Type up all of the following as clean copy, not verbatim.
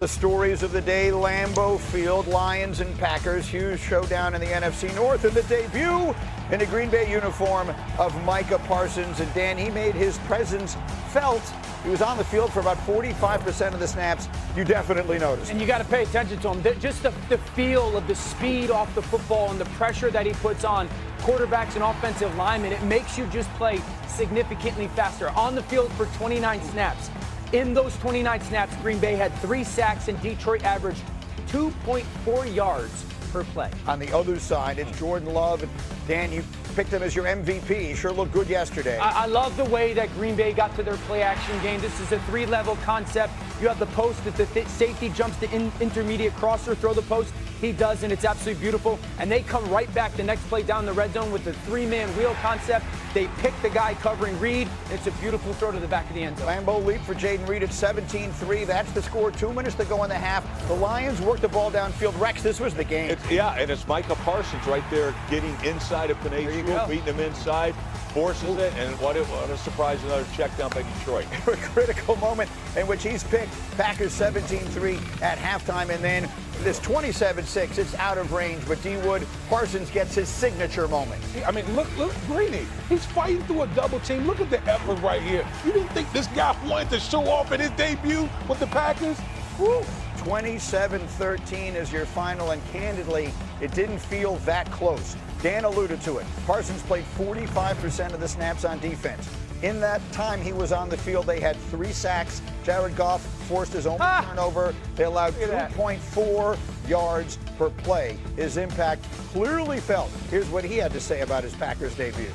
the stories of the day, Lambeau Field, Lions and Packers, huge showdown in the NFC North, and the debut in a Green Bay uniform of Micah Parsons. And Dan, he made his presence felt. He was on the field for about 45% of the snaps. You definitely noticed. And you got to pay attention to him. Just the feel of the speed off the football and the pressure that he puts on quarterbacks and offensive linemen, it makes you just play significantly faster. On the field for 29 snaps. In those 29 snaps, Green Bay had 3 sacks and Detroit averaged 2.4 yards per play. On the other side, it's Jordan Love. And Dan, you picked him as your MVP. He sure looked good yesterday. I love the way that Green Bay got to their play-action game. This is a 3-level concept. You have the post that the safety jumps to intermediate crosser, throw the post. He does, and it's absolutely beautiful. And they come right back the next play down the red zone with the 3-man wheel concept. They pick the guy covering Reed. It's a beautiful throw to the back of the end zone. Lambeau leap for Jayden Reed at 17-3. That's the score. 2 minutes to go in the half. The Lions worked the ball downfield. Rex, this was the game. And it's Micah Parsons right there getting inside of Panay, beating him inside, forces it, and what a surprise, another check down by Detroit. A critical moment in which he's picked. Packers 17-3 at halftime, and then this 27-6, it's out of range, but D-Wood, Parsons gets his signature moment. I mean, look, Greeny, he's fighting through a double team. Look at the effort right here. You didn't think this guy wanted to show off in his debut with the Packers? Woo! 27-13 is your final, and candidly, it didn't feel that close. Dan alluded to it. Parsons played 45% of the snaps on defense. In that time he was on the field, they had 3 sacks. Jared Goff forced his own turnover. They allowed 2.4 yards per play. His impact clearly felt. Here's what he had to say about his Packers debut.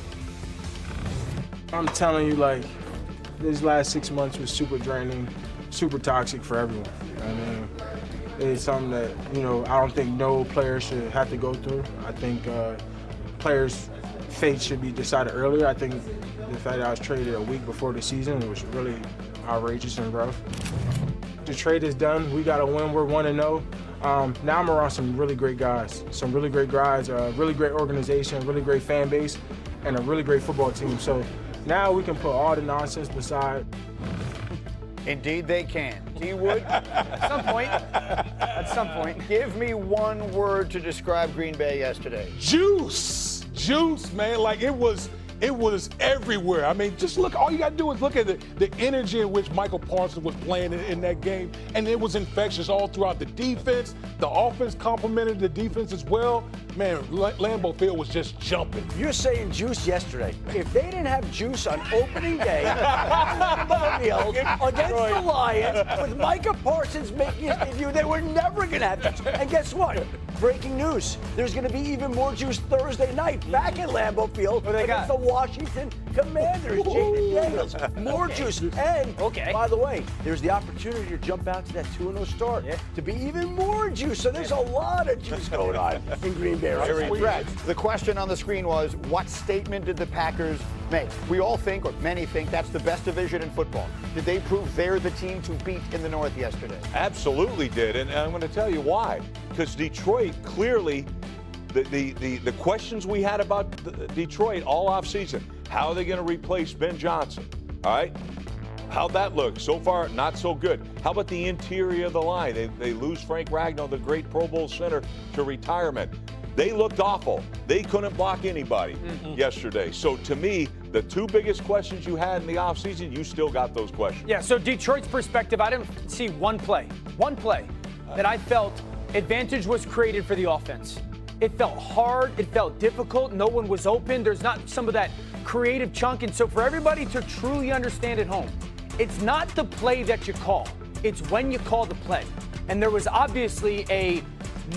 I'm telling you, like, these last 6 months was super draining, super toxic for everyone. I mean, it's something that, I don't think no player should have to go through. I think players' fate should be decided earlier. I think the fact that I was traded a week before the season was really outrageous and rough. The trade is done. We got to win. We're 1-0. Now I'm around some really great guys, really great organization, really great fan base, and a really great football team. So now we can put all the nonsense beside. Indeed they can. D-Wood? At some point. Give me one word to describe Green Bay yesterday. Juice, man. Like it was everywhere. I mean, just look. All you got to do is look at the energy in which Micah Parsons was playing in that game, and it was infectious all throughout the defense. The offense complemented the defense as well. Man, Lambeau Field was just jumping. You're saying juice yesterday. If they didn't have juice on opening day against the Lions with Micah Parsons making his debut, they were never going to have juice. And guess what? Breaking news. There's going to be even more juice Thursday night back at Lambeau Field against the Washington Commanders. Jayden Daniels. More juice. And, by the way, there's the opportunity to jump out to that 2-0 start to be even more juice. So there's a lot of juice going on in Green Bay. Right? The question on the screen was, what statement did the Packers make? We all think, or many think, that's the best division in football. Did they prove they're the team to beat in the North yesterday? Absolutely did, and I'm going to tell you why. Because Detroit clearly, the questions we had about Detroit all offseason, how are they going to replace Ben Johnson? All right? How'd that look? So far, not so good. How about the interior of the line? They lose Frank Ragnow, the great Pro Bowl center, to retirement. They looked awful. They couldn't block anybody yesterday. So to me, the 2 biggest questions you had in the offseason, you still got those questions. Yeah, so Detroit's perspective, I didn't see one play that I felt advantage was created for the offense. It felt hard. It felt difficult. No one was open. There's not some of that creative chunk. And so for everybody to truly understand at home, it's not the play that you call. It's when you call the play. And there was obviously a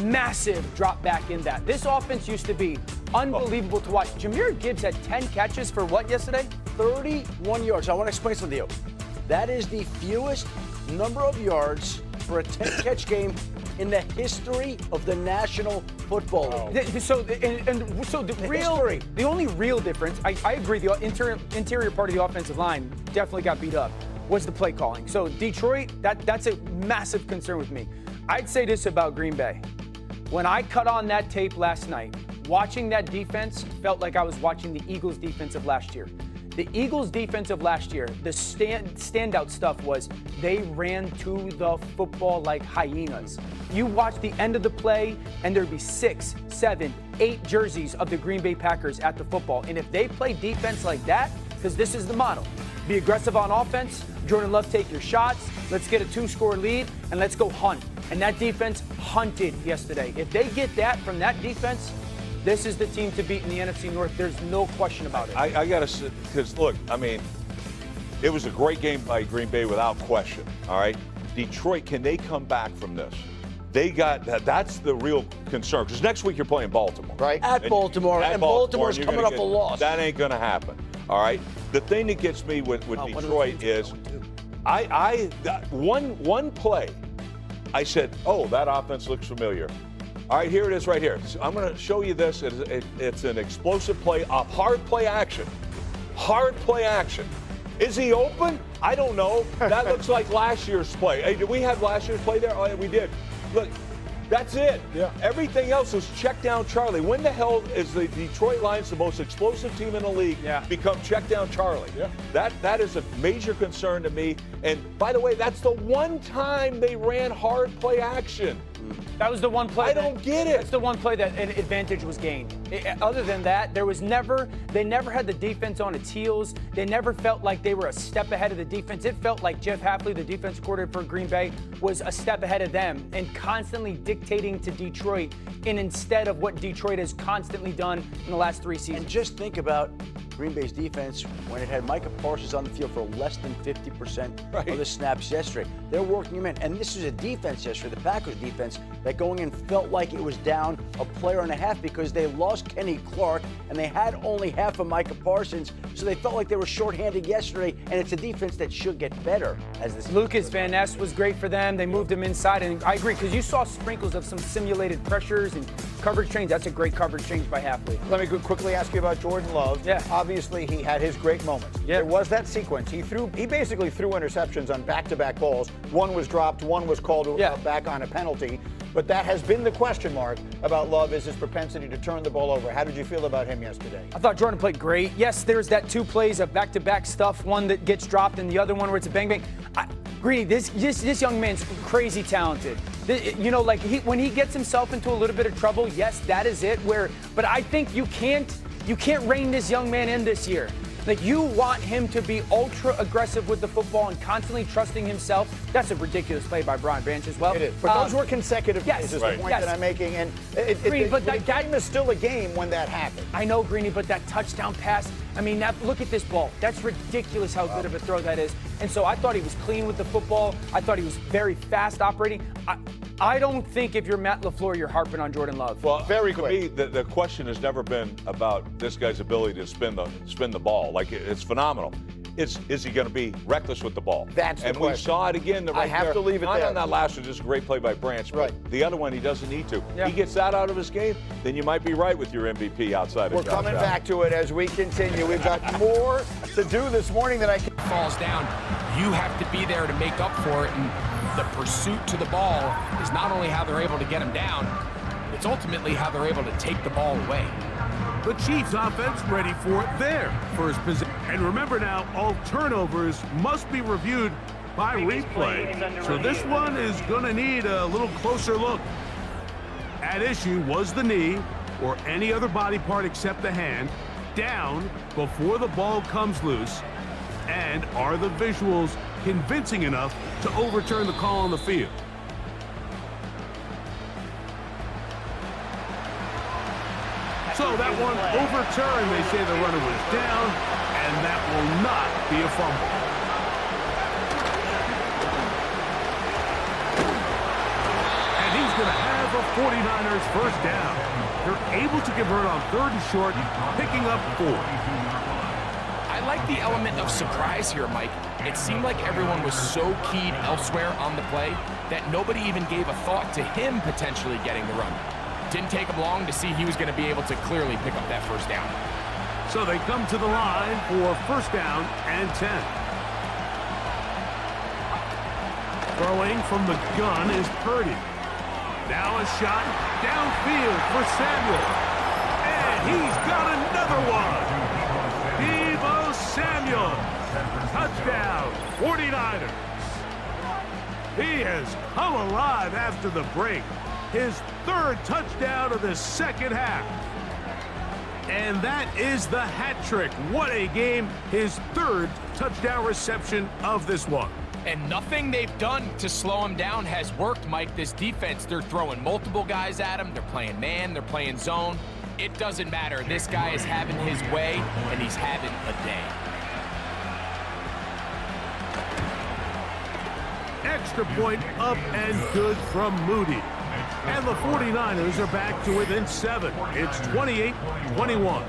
massive drop back in that. This offense used to be unbelievable to watch. Jahmyr Gibbs had 10 catches for what yesterday? 31 yards. I want to explain something to you. That is the fewest number of yards for a 10-catch game in the history of the National Football League. So the only real difference, I agree, the interior part of the offensive line definitely got beat up, was the play calling. So Detroit, that's a massive concern with me. I'd say this about Green Bay. When I cut on that tape last night, watching that defense felt like I was watching the Eagles' defense of last year. The Eagles' defense of last year, the standout stuff was they ran to the football like hyenas. You watch the end of the play, and there'd be 6, 7, 8 jerseys of the Green Bay Packers at the football. And if they play defense like that, because this is the model, be aggressive on offense, Jordan Love, take your shots, let's get a 2-score lead, and let's go hunt. And that defense hunted yesterday. If they get that from that defense, this is the team to beat in the NFC North. There's no question about it. I got to, because look, I mean, it was a great game by Green Bay without question. All right, Detroit, can they come back from this? They got that's the real concern. Because next week you're playing Baltimore, right? At Baltimore, and Baltimore's coming off a loss. That ain't going to happen. All right. The thing that gets me with Detroit is, one play, I said, oh, that offense looks familiar. All right, here it is right here. So I'm going to show you this. It's an explosive play off hard play action. Hard play action. Is he open? I don't know. That looks like last year's play. Hey, did we have last year's play there? Oh, yeah, we did. Look, that's it. Yeah. Everything else is check down Charlie. When the hell is the Detroit Lions, the most explosive team in the league, become check down Charlie? Yeah. That is a major concern to me. And by the way, that's the one time they ran hard play action. That was the one play. I don't get it. That's the one play that an advantage was gained. Other than that, they never had the defense on its heels. They never felt like they were a step ahead of the defense. It felt like Jeff Hafley, the defense coordinator for Green Bay, was a step ahead of them and constantly dictating to Detroit, and instead of what Detroit has constantly done in the last 3 seasons. And just think about Green Bay's defense when it had Micah Parsons on the field for less than 50% of the snaps yesterday. They're working him in. And this was a defense yesterday, the Packers defense, that going in felt like it was down a player and a half because they lost Kenny Clark and they had only half of Micah Parsons. So they felt like they were shorthanded yesterday, and it's a defense that should get better as this. Lucas Van Ness was great for them. They moved him inside, and I agree because you saw sprinkles of some simulated pressures and coverage change. That's a great coverage change by Hafley. Let me quickly ask you about Jordan Love. Yeah. Obviously, he had his great moments. Yeah. There was that sequence. He basically threw interceptions on back-to-back balls. One was dropped, one was called back on a penalty. But that has been the question mark about Love, is his propensity to turn the ball over. How did you feel about him yesterday? I thought Jordan played great. Yes, there's that 2 plays of back-to-back stuff, one that gets dropped and the other one where it's a bang-bang. Greeny, this young man's crazy talented. When he gets himself into a little bit of trouble, yes, that is it. But I think you can't rein this young man in this year. Like, you want him to be ultra aggressive with the football and constantly trusting himself. That's a ridiculous play by Brian Branch as well. It is. But those were consecutive plays, is the point that I'm making. And the game is still a game when that happened. I know, Greeny, but that touchdown pass, I mean, look at this ball. That's ridiculous how good of a throw that is. And so I thought he was clean with the football. I thought he was very fast operating. I don't think if you're Matt LaFleur, you're harping on Jordan Love. Well, to me, the question has never been about this guy's ability to spin the ball. Like, it's phenomenal. Is he going to be reckless with the ball? That's the question. And we saw it again. I have to leave it there. On that last one, just a great play by Branch. But the other one, he doesn't need to. Yeah. He gets that out of his game, then you might be right with your MVP outside of We're coming back to it as we continue. We've got more to do this morning than I can. Falls down, you have to be there to make up for it. And the pursuit to the ball is not only how they're able to get him down, it's ultimately how they're able to take the ball away. The Chiefs offense ready for their first position. And remember now, all turnovers must be reviewed by replay. So this one is going to need a little closer look. At issue was the knee, or any other body part except the hand, down before the ball comes loose. And are the visuals convincing enough to overturn the call on the field? So that one overturned. They say the runner was down, and that will not be a fumble. And he's going to have a 49ers first down. They're able to convert on 3rd and short, picking up 4. I like the element of surprise here, Mike. It seemed like everyone was so keyed elsewhere on the play that nobody even gave a thought to him potentially getting the run. Didn't take him long to see he was going to be able to clearly pick up that first down. So they come to the line for first down and 10. Throwing from the gun is Purdy. Now a shot downfield for Samuel. And he's got another one. Devo Samuel. Touchdown, 49ers. He has come alive after the break. His third touchdown of the second half. And that is the hat trick. What a game. His third touchdown reception of this one. And nothing they've done to slow him down has worked, Mike. This defense, they're throwing multiple guys at him. They're playing man, they're playing zone. It doesn't matter. This guy is having his way, and he's having a day. Extra point up and good from Moody. And the 49ers are back to within 7. It's 28-21.